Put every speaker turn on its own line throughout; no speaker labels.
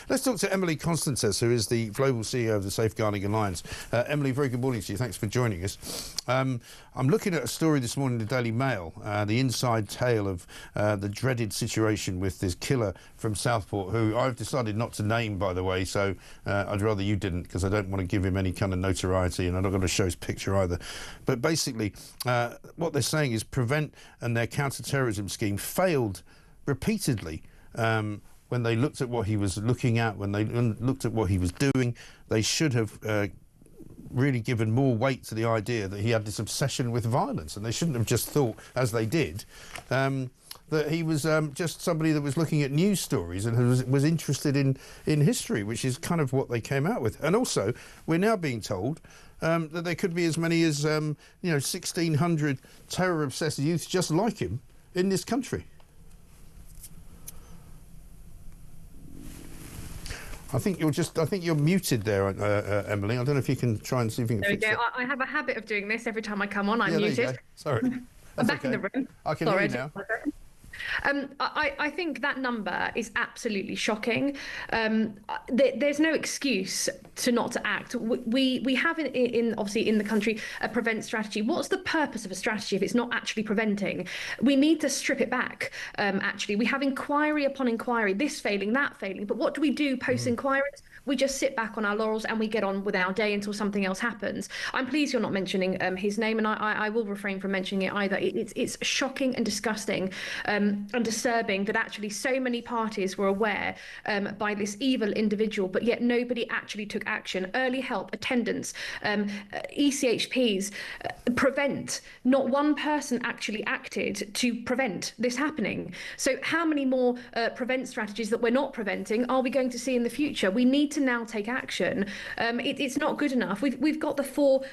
Let's talk to Emily Konstantas, who is the Global CEO of the Safeguarding Alliance. Emily, very good morning to you. Thanks for joining us. I'm looking at a story this morning in the Daily Mail, the inside tale of the dreaded situation with this killer from Southport, who I've decided not to name, by the way, so I'd rather you didn't, because I don't want to give him any kind of notoriety, and I'm not going to show his picture either. But basically, what they're saying is Prevent and their counter-terrorism scheme failed repeatedly. When they looked at what he was looking at, when they looked at what he was doing, they should have really given more weight to the idea that he had this obsession with violence, and they shouldn't have just thought, as they did, that he was just somebody that was looking at news stories and was interested in history, which is kind of what they came out with. And also, we're now being told that there could be as many as 1,600 terror-obsessed youths just like him in this country. I think you're muted there, Emily. I don't know if you can try and see if you can fix that.
I have a habit of doing this every time I come on. I'm muted.
Sorry.
I'm back in the room.
I can hear you now.
I think that number is absolutely shocking. There's no excuse to not to act. We have obviously in the country a prevent strategy. What's the purpose of a strategy if it's not actually preventing? We need to strip it back. Actually, we have inquiry upon inquiry, this failing, that failing. But what do we do post inquiries? We just sit back on our laurels and we get on with our day until something else happens. I'm pleased you're not mentioning his name, and I will refrain from mentioning it either. It's shocking and disgusting and disturbing that actually so many parties were aware by this evil individual, but yet nobody actually took action. Early help, attendance, ECHPs, prevent. Not one person actually acted to prevent this happening. So how many more prevent strategies that we're not preventing are we going to see in the future? We need to now take action. It's not good enough. We've got the four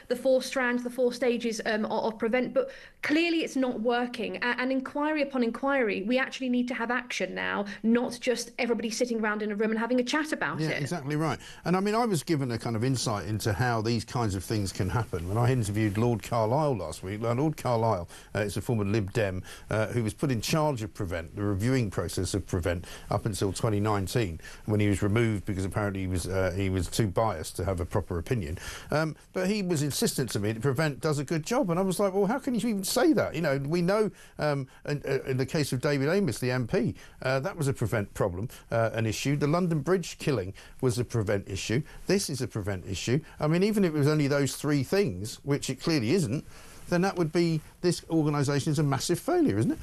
strands, the 4 stages of prevent, but clearly it's not working. And inquiry upon inquiry, we actually need to have action now, not just everybody sitting around in a room and having a chat about it.
Yeah, exactly right. And I mean, I was given a kind of insight into how these kinds of things can happen when I interviewed Lord Carlisle last week. Lord Carlisle is a former Lib Dem who was put in charge of Prevent, the reviewing process of Prevent, up until 2019, when he was removed because apparently he was too biased to have a proper opinion. But he was insistent to me that Prevent does a good job, and I was like, well, how can you even say that? You know, we know in the case of David Amos, the MP, that was a Prevent problem, an issue. The London Bridge killing was a Prevent issue. This is a Prevent issue. I mean, even if it was only those 3 things, which it clearly isn't, then that would be, this organisation is a massive failure, isn't it?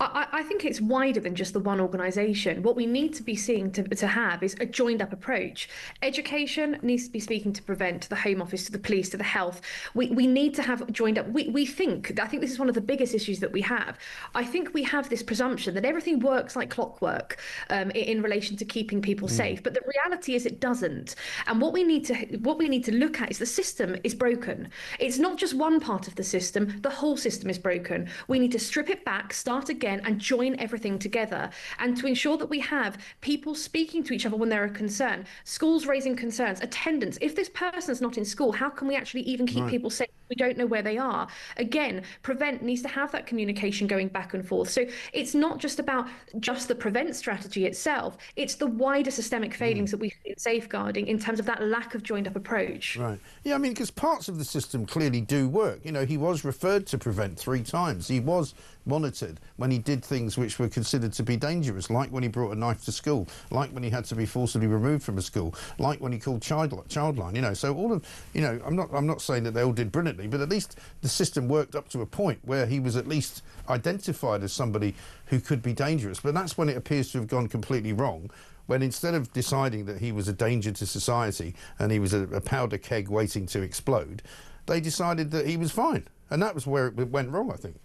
I think it's wider than just the one organisation. What we need to be seeing to have is a joined up approach. Education needs to be speaking to Prevent, to the Home Office, to the police, to the health. We need to have joined up. I think this is one of the biggest issues that we have. I think we have this presumption that everything works like clockwork in relation to keeping people safe. But the reality is it doesn't. And what we need to look at is the system is broken. It's not just one part of the system. The whole system is broken. We need to strip it back, start again, and join everything together, and to ensure that we have people speaking to each other when there are concerns, schools raising concerns, attendance. If this person's not in school, how can we actually even keep people safe? We don't know where they are. Again, Prevent needs to have that communication going back and forth. So it's not just about just the Prevent strategy itself, it's the wider systemic failings that we see in safeguarding in terms of that lack of joined up approach.
Right. Yeah, I mean, because parts of the system clearly do work. You know, he was referred to Prevent 3 times. He was monitored when he did things which were considered to be dangerous, like when he brought a knife to school, like when he had to be forcibly removed from a school, like when he called Childline, you know. So all of, you know, I'm not saying that they all did brilliantly, but at least the system worked up to a point where he was at least identified as somebody who could be dangerous. But that's when it appears to have gone completely wrong, when instead of deciding that he was a danger to society and he was a powder keg waiting to explode, they decided that he was fine. And that was where it went wrong, I think.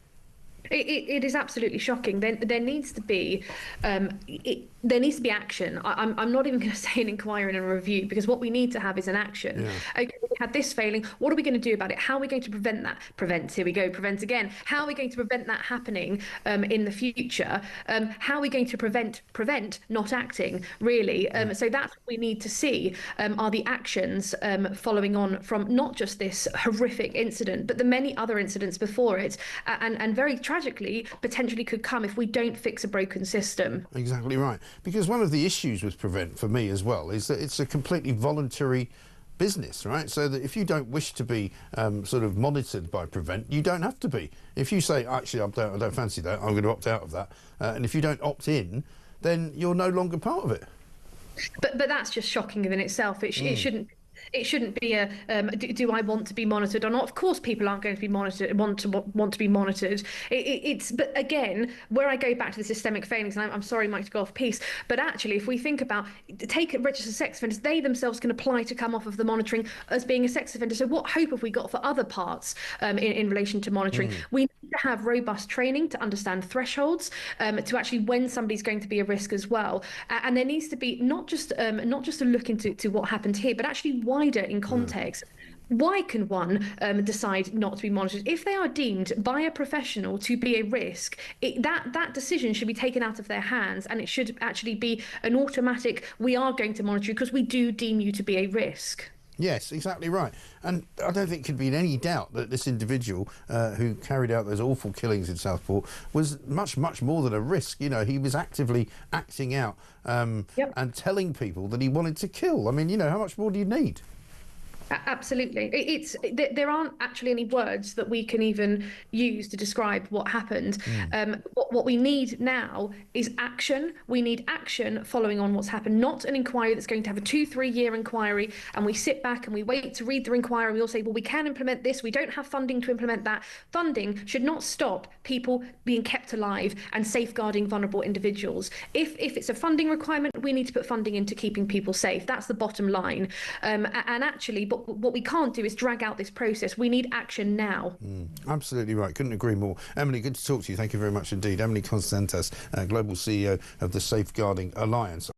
It is absolutely shocking. There needs to be action. I'm not even going to say an inquiry and a review, because what we need to have is an action. Okay, we had this failing. What are we going to do about it? How are we going to prevent that? Here we go, prevent again. How are we going to prevent that happening in the future? How are we going to prevent not acting, really? So that's what we need to see are the actions following on from not just this horrific incident, but the many other incidents before it, and very tragically potentially could come if we don't fix a broken system.
Exactly right. because one of the issues with Prevent for me as well is that it's a completely voluntary business, right? So that if you don't wish to be sort of monitored by Prevent, you don't have to be. If you say, actually, I don't fancy that, I'm going to opt out of that, and if you don't opt in, then you're no longer part of it.
But that's just shocking in itself. It shouldn't be a do I want to be monitored or not? Of course, people aren't going to be monitored. Want to be monitored. But again, where I go back to the systemic failings, and I'm sorry, Mike, to go off piece, but actually, if we think about take registered sex offenders, they themselves can apply to come off of the monitoring as being a sex offender. So what hope have we got for other parts in relation to monitoring? We need to have robust training to understand thresholds, to actually when somebody's going to be a risk as well, and there needs to be not just a look into what happened here, but actually wider in context. Why can one decide not to be monitored? If they are deemed by a professional to be a risk, that decision should be taken out of their hands, and it should actually be an automatic, we are going to monitor you because we do deem you to be a risk.
Yes, exactly right. And I don't think it could be in any doubt that this individual who carried out those awful killings in Southport was much, much more than a risk. You know, he was actively acting out and telling people that he wanted to kill. I mean, you know, how much more do you need?
Absolutely. There aren't actually any words that we can even use to describe what happened. What we need now is action. We need action following on what's happened, not an inquiry that's going to have a 2-3 year inquiry and we sit back and we wait to read the inquiry and we all say, well, we can implement this, we don't have funding to implement that. Funding should not stop people being kept alive and safeguarding vulnerable individuals. If it's a funding requirement, we need to put funding into keeping people safe. That's the bottom line. And actually, but what we can't do is drag out this process. We need action now.
Absolutely right. Couldn't agree more. Emily, good to talk to you. Thank you very much indeed. Emily Konstantas, Global CEO of the Safeguarding Alliance.